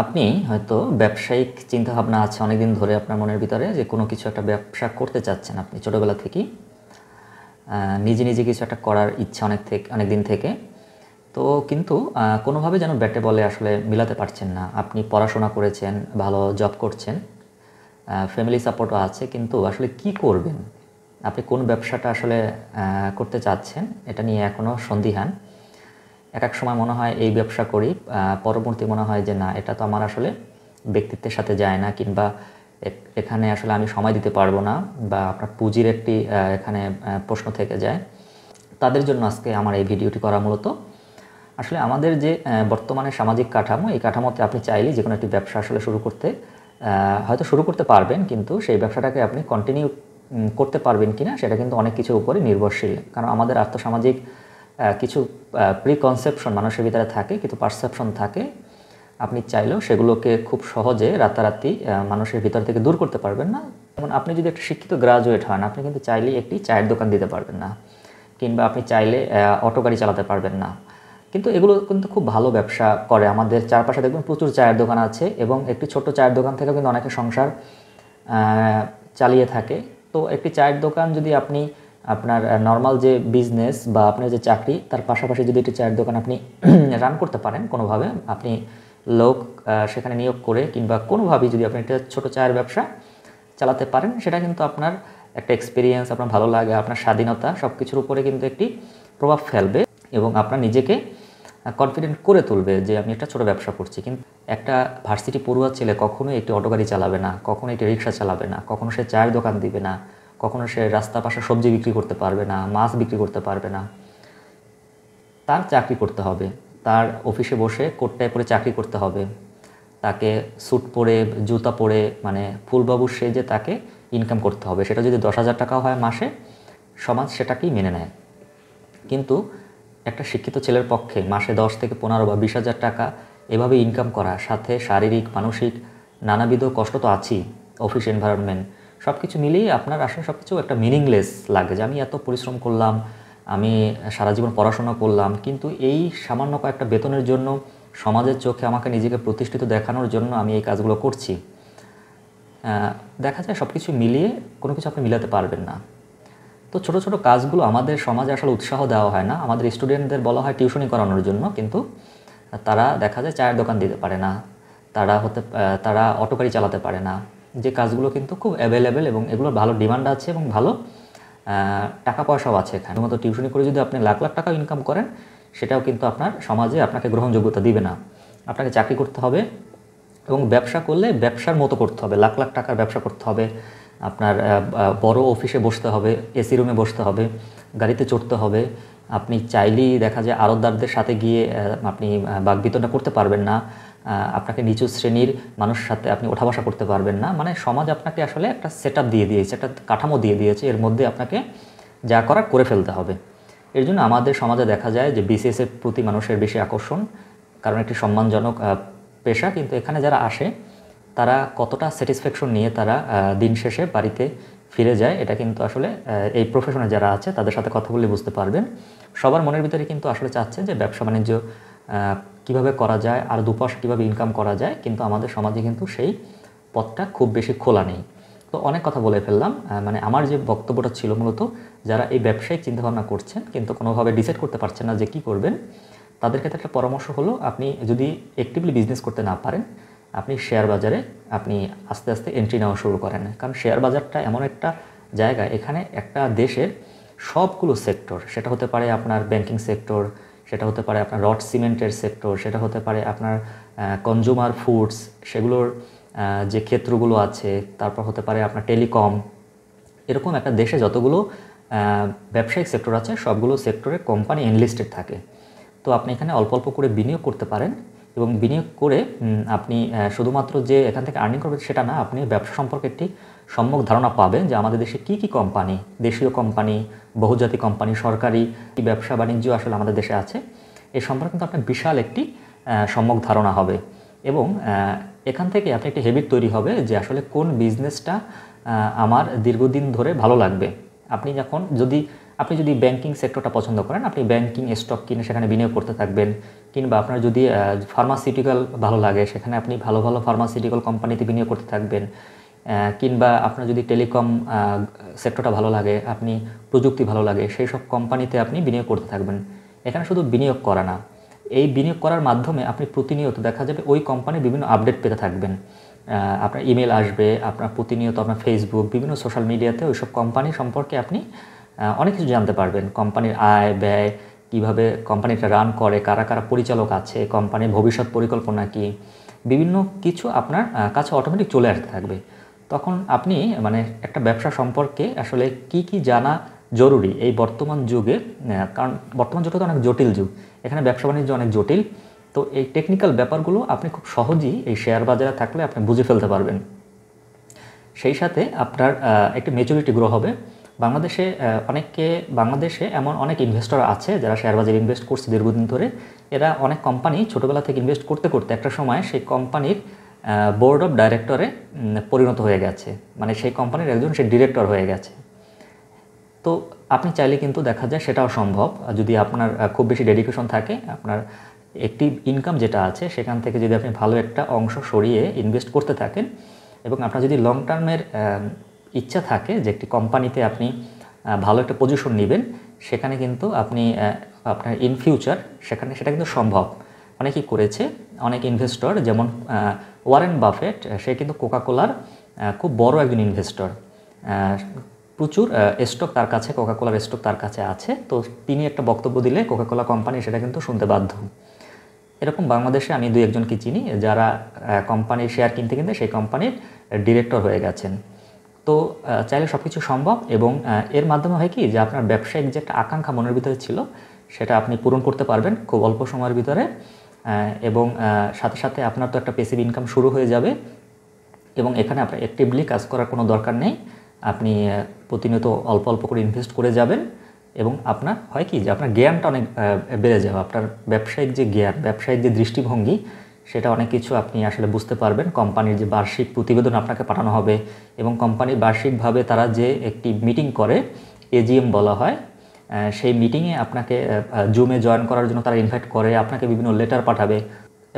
আপনি হয়তো ব্যবসায়িক চিন্তাভাবনা আছে অনেকদিন ধরে আপনার মনের ভিতরে যে কোনো কিছু একটা ব্যবসা করতে চাচ্ছেন আপনি ছোটোবেলা থেকেই নিজে নিজে কিছু একটা করার ইচ্ছা অনেক দিন থেকে তো কিন্তু কোনোভাবে যেন ব্যাটে বলে আসলে মিলাতে পারছেন না। আপনি পড়াশোনা করেছেন, ভালো জব করছেন, ফ্যামিলি সাপোর্টও আছে, কিন্তু আসলে কি করবেন, আপনি কোন ব্যবসাটা আসলে করতে চাচ্ছেন এটা নিয়ে এখনও সন্দিহান। এক সময় মনে হয় এই ব্যবসা করি, পরবর্তী মনে হয় যে না, এটা তো আমার আসলে ব্যক্তিত্বের সাথে যায় না, কিংবা এখানে আসলে আমি সময় দিতে পারবো না, বা আপনার পুঁজির একটি এখানে প্রশ্ন থেকে যায়। তাদের জন্য আজকে আমার এই ভিডিওটি করা মূলত। আসলে আমাদের যে বর্তমানে সামাজিক কাঠামো, এই কাঠামোতে আপনি চাইলেই যে কোনো একটি ব্যবসা আসলে হয়তো শুরু করতে পারবেন, কিন্তু সেই ব্যবসাটাকে আপনি কন্টিনিউ করতে পারবেন কিনা সেটা কিন্তু অনেক কিছুর উপরে নির্ভরশীল। কারণ আমাদের আর্থসামাজিক কিছু প্রিকনসেপশন মানুষের ভিতরে থাকে, কিছু পারসেপশন থাকে, আপনি চাইলেও সেগুলোকে খুব সহজে রাতারাতি মানুষের ভিতর থেকে দূর করতে পারবেন না। যেমন আপনি যদি একটা শিক্ষিত গ্রাজুয়েট হন, আপনি কিন্তু চাইলেই একটি চায়ের দোকান দিতে পারবেন না, কিংবা আপনি চাইলে অটো গাড়ি চালাতে পারবেন না। কিন্তু এগুলো কিন্তু খুব ভালো ব্যবসা করে। আমাদের চারপাশে দেখবেন প্রচুর চায়ের দোকান আছে, এবং একটি ছোট্ট চায়ের দোকান থেকেও কিন্তু অনেকে সংসার চালিয়ে থাকে। তো একটি চায়ের দোকান যদি আপনি আপনার নর্মাল যে বিজনেস বা আপনার যে চাকরি, তার পাশাপাশি যদি একটি চায়ের দোকান আপনি রান করতে পারেন কোনোভাবে, আপনি লোক সেখানে নিয়োগ করে কিংবা কোনোভাবেই যদি আপনি একটা ছোটো চায়ের ব্যবসা চালাতে পারেন, সেটা কিন্তু আপনার একটা এক্সপিরিয়েন্স, আপনার ভালো লাগে, আপনার স্বাধীনতা, সব কিছুর উপরে কিন্তু একটি প্রভাব ফেলবে এবং আপনার নিজেকে কনফিডেন্ট করে তুলবে যে আমি একটা ছোটো ব্যবসা করছি। কিন্তু একটা ভার্সিটি পড়ুয়া ছেলে কখনোই একটি অটো গাড়ি চালাবে না, কখনো একটি রিক্সা চালাবে না, কখনো সে চায়ের দোকান দিবে না, কখনো সে রাস্তার পাশে সবজি বিক্রি করতে পারবে না, মাছ বিক্রি করতে পারবে না। তার চাকরি করতে হবে, তার অফিসে বসে কোট টাই পরে চাকরি করতে হবে, তাকে স্যুট পরে জুতা পরে মানে ফুলবাবুর সেজে তাকে ইনকাম করতে হবে। সেটা যদি 10,000 টাকাও হয় মাসে, সমাজ সেটাকেই মেনে নেয়। কিন্তু একটা শিক্ষিত ছেলের পক্ষে মাসে 10 থেকে 15 বা 20,000 টাকা এভাবে ইনকাম করা, সাথে শারীরিক মানসিক নানাবিধ কষ্ট তো আছেই, অফিস এনভায়রনমেন্ট, সব কিছু মিলিয়ে আপনার আসলে সব কিছু একটা মিনিংলেস লাগে যে আমি এত পরিশ্রম করলাম, আমি সারা জীবন পড়াশোনা করলাম, কিন্তু এই সামান্য কয়েকটা বেতনের জন্য সমাজের চোখে আমাকে নিজেকে প্রতিষ্ঠিত দেখানোর জন্য আমি এই কাজগুলো করছি। দেখা যায় সব কিছু মিলিয়ে কোনো কিছু আপনি মিলাতে পারবেন না। তো ছোটো ছোটো কাজগুলো আমাদের সমাজে আসলে উৎসাহ দেওয়া হয় না। আমাদের স্টুডেন্টদের বলা হয় টিউশনি করানোর জন্য, কিন্তু তারা দেখা যায় চায়ের দোকান দিতে পারে না, তারা অটো গাড়ি চালাতে পারে না, যে কাজগুলো কিন্তু খুব অ্যাভেলেবেল এবং এগুলোর ভালো ডিমান্ড আছে এবং ভালো টাকা পয়সাও আছে। এখানে মতো টিউশনি করে যদি আপনি লাখ লাখ টাকা ইনকাম করেন, সেটাও কিন্তু আপনার সমাজে আপনাকে গ্রহণযোগ্যতা দিবে না। আপনাকে চাকরি করতে হবে এবং ব্যবসা করলে ব্যবসার মতো করতে হবে, লাখ লাখ টাকার ব্যবসা করতে হবে, আপনার বড় অফিসে বসতে হবে, এসি রুমে বসতে হবে, গাড়িতে চড়তে হবে। আপনি চাইলেই দেখা যায় আড়তদারদের সাথে গিয়ে আপনি বাকবিতণ্ডা করতে পারবেন না, আপনাকে নিচু শ্রেণীর মানুষের সাথে আপনি ওঠা বসা করতে পারবেন না। মানে সমাজ আপনাকে আসলে একটা সেট আপ দিয়ে দিয়েছে, একটা কাঠামো দিয়ে দিয়েছে, এর মধ্যে আপনাকে যা করার করে ফেলতে হবে। এর জন্য আমাদের সমাজে দেখা যায় যে বিসিএসের প্রতি মানুষের বেশি আকর্ষণ, কারণ একটি সম্মানজনক পেশা। কিন্তু এখানে যারা আসে তারা কতটা স্যাটিসফ্যাকশন নিয়ে তারা দিন শেষে বাড়িতে ফিরে যায়, এটা কিন্তু আসলে এই প্রফেশনে যারা আছে তাদের সাথে কথা বলে বুঝতে পারবেন। সবার মনের ভিতরে কিন্তু আসলে চাচ্ছে যে ব্যবসা বাণিজ্য কীভাবে করা যায়, আর দুপাশে কীভাবে ইনকাম করা যায়, কিন্তু আমাদের সমাজে কিন্তু সেই পথটা খুব বেশি খোলা নেই। তো অনেক কথা বলে ফেললাম। মানে আমার যে বক্তব্যটা ছিল মূলত, যারা এই ব্যবসায়িক চিন্তাভাবনা করছেন কিন্তু কোনোভাবে ডিসাইড করতে পারছেন না যে কী করবেন, তাদের ক্ষেত্রে একটা পরামর্শ হলো, আপনি যদি অ্যাক্টিভলি বিজনেস করতে না পারেন, আপনি শেয়ার বাজারে আপনি আস্তে আস্তে এন্ট্রি নেওয়া শুরু করেন। কারণ শেয়ার বাজারটা এমন একটা জায়গা, এখানে একটা দেশের সবগুলো সেক্টর, সেটা হতে পারে আপনার ব্যাংকিং সেক্টর, সেটা হতে পারে আপনার রড সিমেন্টের সেক্টর, সেটা হতে পারে আপনার কনজিউমার ফুডস, সেগুলোর যে ক্ষেত্রগুলো আছে, তারপর হতে পারে আপনার টেলিকম, এরকম একটা দেশে যতগুলো ব্যবসায়িক সেক্টর আছে সবগুলো সেক্টরে কোম্পানি এনলিস্টেড থাকে। তো আপনি এখানে অল্প অল্প করে বিনিয়োগ করতে পারেন, এবং বিনিয়োগ করে আপনি শুধুমাত্র যে এখান থেকে আর্নিং করবেন সেটা না, আপনি ব্যবসা সম্পর্কে একটি সম্যক ধারণা পাবেন যে আমাদের দেশে কী কী কোম্পানি, দেশীয় কোম্পানি, বহুজাতিক কোম্পানি, সরকারি ব্যবসা বাণিজ্য আসলে আমাদের দেশে আছে, এই সম্পর্কে কিন্তু আপনার বিশাল একটি সম্যক ধারণা হবে। এবং এখান থেকে আপনি একটি হ্যাবিট তৈরি হবে যে আসলে কোন বিজনেসটা আমার দীর্ঘদিন ধরে ভালো লাগবে। আপনি যদি আপনি যদি ব্যাংকিং সেক্টরটা পছন্দ করেন, আপনি ব্যাংকিং স্টক কিনে সেখানে বিনিয়োগ করতে থাকবেন, কিংবা আপনার যদি ফার্মাসিউটিক্যাল ভালো লাগে সেখানে আপনি ভালো ভালো ফার্মাসিউটিক্যাল কোম্পানিতে বিনিয়োগ করতে থাকবেন, কিংবা আপনার যদি টেলিকম সেক্টরটা ভালো লাগে, আপনি প্রযুক্তি ভালো লাগে, সেই সব কোম্পানিতে আপনি বিনিয়োগ করতে থাকবেন। এখানে শুধু বিনিয়োগ করা না, এই বিনিয়োগ করার মাধ্যমে আপনি প্রতিনিয়ত দেখা যাবে ওই কোম্পানির বিভিন্ন আপডেট পেতে থাকবেন। আপনার ইমেল আসবে, আপনার প্রতিনিয়ত আপনার ফেসবুক, বিভিন্ন সোশ্যাল মিডিয়াতে ওইসব কোম্পানি সম্পর্কে আপনি অনেক কিছু জানতে পারবেন। কোম্পানির আয় ব্যয়, কীভাবে কোম্পানিটা রান করে, কারা কারা পরিচালক আছে, কোম্পানির ভবিষ্যৎ পরিকল্পনা কী, বিভিন্ন কিছু আপনার কাছে অটোমেটিক চলে আসতে থাকবে। তখন আপনি মানে একটা ব্যবসা সম্পর্কে আসলে কি কি জানা জরুরি এই বর্তমান যুগে, কারণ বর্তমান যুগটা তো অনেক জটিল যুগ, এখানে ব্যবসা বাণিজ্য অনেক জটিল। তো এই টেকনিক্যাল ব্যাপারগুলো আপনি খুব সহজেই এই শেয়ার বাজারে থাকলে আপনি বুঝে ফেলতে পারবেন। সেই সাথে আপনার একটি ম্যাচুরিটি গ্রো হবে। বাংলাদেশে এমন অনেক ইনভেস্টর আছে যারা শেয়ার বাজারে ইনভেস্ট করছে দীর্ঘদিন ধরে। এরা অনেক কোম্পানি ছোটোবেলা থেকে ইনভেস্ট করতে করতে একটা সময় সেই কোম্পানির বোর্ড অফ ডাইরেক্টরে পরিণত হয়ে গেছে, মানে সেই কোম্পানির একজন সে ডিরেক্টর হয়ে গেছে। তো আপনি চাইলে কিন্তু দেখা যায় সেটাও সম্ভব, যদি আপনার খুব বেশি ডেডিকেশন থাকে, আপনার একটি ইনকাম যেটা আছে সেখান থেকে যদি আপনি ভালো একটা অংশ সরিয়ে ইনভেস্ট করতে থাকেন, এবং আপনার যদি লং টার্মের ইচ্ছা থাকে যে একটি কোম্পানিতে আপনি ভালো একটা পজিশন নেবেন, সেখানে কিন্তু আপনি আপনার ইন ফিউচার সেটা কিন্তু সম্ভব। অনেকেই করেছে, অনেক ইনভেস্টর, যেমন ওয়ারেন বাফেট, সে কিন্তু কোকাকোলার খুব বড় একজন ইনভেস্টর। প্রচুর স্টক তার কাছে, কোকাকোলার স্টক তার কাছে আছে। তো তিনি একটা বক্তব্য দিলে কোকাকোলা কোম্পানি সেটা কিন্তু শুনতে বাধ্য। এরকম বাংলাদেশে আমি 2-1জনকে চিনি যারা কোম্পানির শেয়ার কিনতে কিনতে সেই কোম্পানির ডিরেক্টর হয়ে গেছেন। তো চাইলে সব কিছু সম্ভব, এবং এর মাধ্যমে হয় কি যে আপনার ব্যবসায়িক যে একটা আকাঙ্ক্ষা মনের ভিতরে ছিল সেটা আপনি পূরণ করতে পারবেন খুব অল্প সময়ের ভিতরে, এবং সাথে সাথে আপনার তো একটা প্যাসিভ ইনকাম শুরু হয়ে যাবে, এবং এখানে আপনার অ্যাক্টিভলি কাজ করার কোনো দরকার নেই। আপনি প্রতিনিয়ত অল্প অল্প করে ইনভেস্ট করে যাবেন, এবং আপনার হয় কি যে আপনার জ্ঞানটা অনেক বেড়ে যাবে। আপনার ব্যবসায়িক যে জ্ঞান, ব্যবসায়িক যে দৃষ্টিভঙ্গি, সেটা অনেক কিছু আপনি আসলে বুঝতে পারবেন। কোম্পানির যে বার্ষিক প্রতিবেদন আপনাকে পাঠানো হবে, এবং কোম্পানির বার্ষিকভাবে তারা যে একটি মিটিং করে, এজিএম বলা হয়, সেই মিটিংয়ে আপনাকে জুমে জয়েন করার জন্য তারা ইনভাইট করে, আপনাকে বিভিন্ন লেটার পাঠাবে,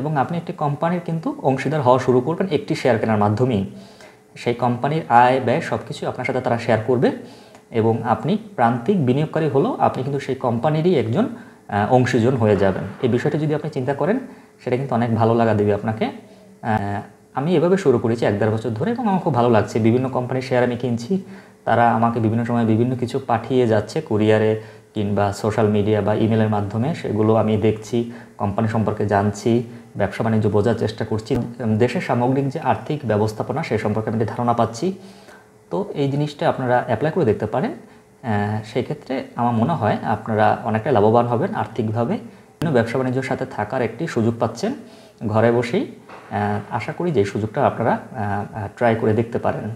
এবং আপনি একটি কোম্পানির কিন্তু অংশীদার হওয়া শুরু করবেন একটি শেয়ার কেনার মাধ্যমেই। সেই কোম্পানির আয় ব্যয় সব কিছু আপনার সাথে তারা শেয়ার করবে, এবং আপনি প্রান্তিক বিনিয়োগকারী হলেও আপনি কিন্তু সেই কোম্পানিরই একজন অংশীজন হয়ে যাবেন। এই বিষয়টা যদি আপনি চিন্তা করেন, সেটা কিন্তু অনেক ভালো লাগা দেবে আপনাকে। আমি এভাবে শুরু করেছি 1-1.5 বছর ধরে, এবং আমার খুব ভালো লাগছে। বিভিন্ন কোম্পানির শেয়ার আমি কিনছি, তারা আমাকে বিভিন্ন সময় বিভিন্ন কিছু পাঠিয়ে যাচ্ছে কুরিয়ারে কিংবা সোশ্যাল মিডিয়া বা ইমেলের মাধ্যমে, সেগুলো আমি দেখছি, কোম্পানি সম্পর্কে জানছি, ব্যবসা বাণিজ্য বোঝার চেষ্টা করছি, দেশের সামগ্রিক যে আর্থিক ব্যবস্থাপনা সে সম্পর্কে আমি ধারণা পাচ্ছি। তো এই জিনিসটা আপনারা অ্যাপ্লাই করে দেখতে পারেন। সেই ক্ষেত্রে আমার মনে হয় আপনারা অনেকটা লাভবান হবেন আর্থিকভাবে। বিভিন্ন ব্যবসা বাণিজ্যের সাথে থাকার একটি সুযোগ পাচ্ছেন ঘরে বসেই। আশা করি যে সুযোগটা আপনারা ট্রাই করে দেখতে পারেন।